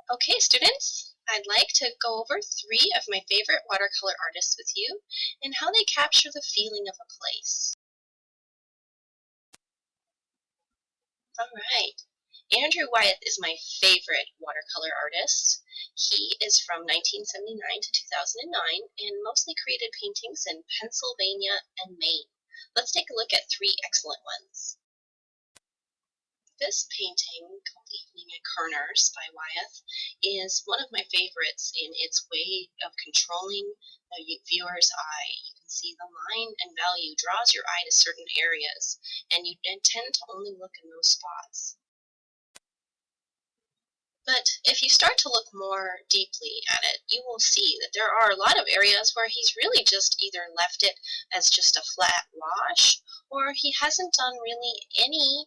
Okay, students, I'd like to go over 3 of my favorite watercolor artists with you and how they capture the feeling of a place. All right. Andrew Wyeth is my favorite watercolor artist. He is from 1979 to 2009 and mostly created paintings in Pennsylvania and Maine. Let's take a look at 3 excellent ones. This painting, called Evening at Corners by Wyeth, is one of my favorites in its way of controlling the viewer's eye. You can see the line and value draws your eye to certain areas, and you tend to only look in those spots. But if you start to look more deeply at it, you will see that there are a lot of areas where he's really just either left it as just a flat wash, or he hasn't done really any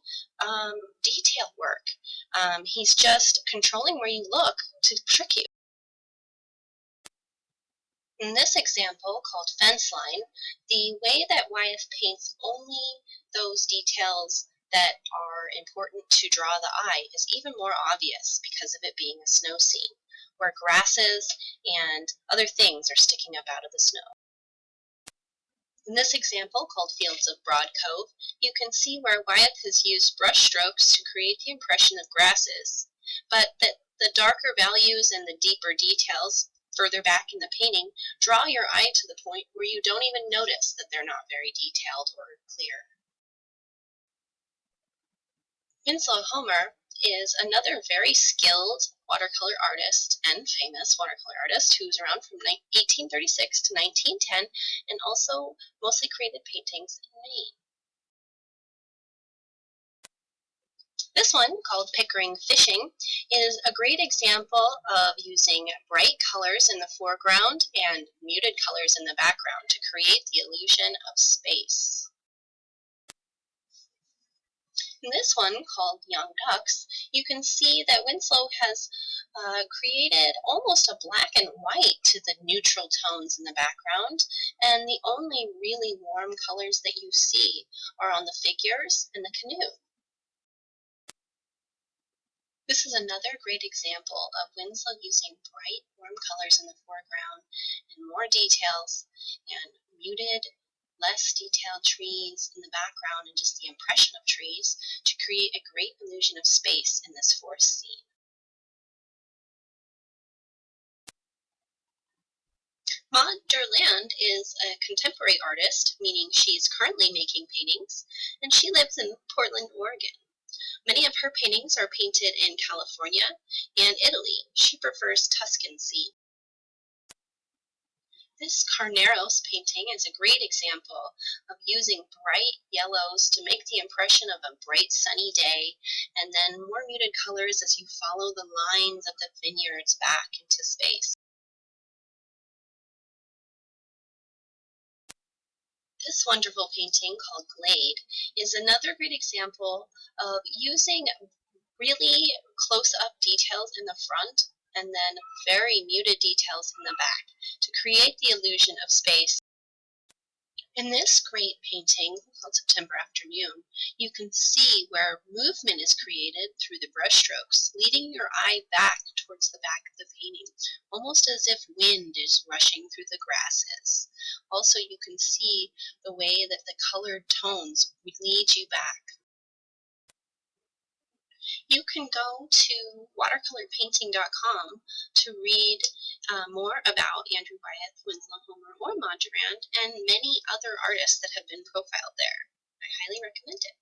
detail work. He's just controlling where you look to trick you. In this example, called Fence Line, the way that Wyeth paints only those details that are important to draw the eye is even more obvious because of it being a snow scene, where grasses and other things are sticking up out of the snow. In this example, called Fields of Broad Cove, you can see where Wyeth has used brush strokes to create the impression of grasses, but that the darker values and the deeper details further back in the painting draw your eye to the point where you don't even notice that they're not very detailed or clear. Winslow Homer is another very skilled watercolor artist and famous watercolor artist who's around from 1836 to 1910 and also mostly created paintings in Maine. This one, called Pickering Fishing, is a great example of using bright colors in the foreground and muted colors in the background to create the illusion of space. In this one, called Young Ducks, you can see that Winslow has created almost a black and white to the neutral tones in the background, and the only really warm colors that you see are on the figures and the canoe. This is another great example of Winslow using bright, warm colors in the foreground and more details and muted, less detailed trees in the background and just the impression of trees to create a great illusion of space in this forest scene. Maud Durland is a contemporary artist, meaning she's currently making paintings, and she lives in Portland, Oregon. Many of her paintings are painted in California and Italy. She prefers Tuscan scenes. This Carneros painting is a great example of using bright yellows to make the impression of a bright sunny day, and then more muted colors as you follow the lines of the vineyards back into space. This wonderful painting, called Glade, is another great example of using really close-up details in the front and then very muted details in the back to create the illusion of space. In this great painting, called September Afternoon, you can see where movement is created through the brushstrokes, leading your eye back towards the back of the painting, almost as if wind is rushing through the grasses. Also, you can see the way that the colored tones lead you back. You can go to watercolorpainting.com to read more about Andrew Wyeth, Winslow Homer, or Maud Durland, and many other artists that have been profiled there. I highly recommend it.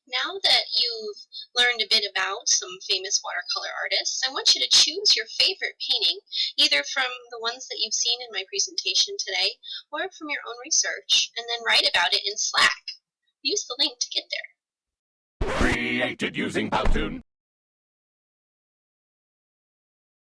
Now that you've learned a bit about some famous watercolor artists, I want you to choose your favorite painting, either from the ones that you've seen in my presentation today, or from your own research, and then write about it in Slack. Use the link to get there. Created using Powtoon.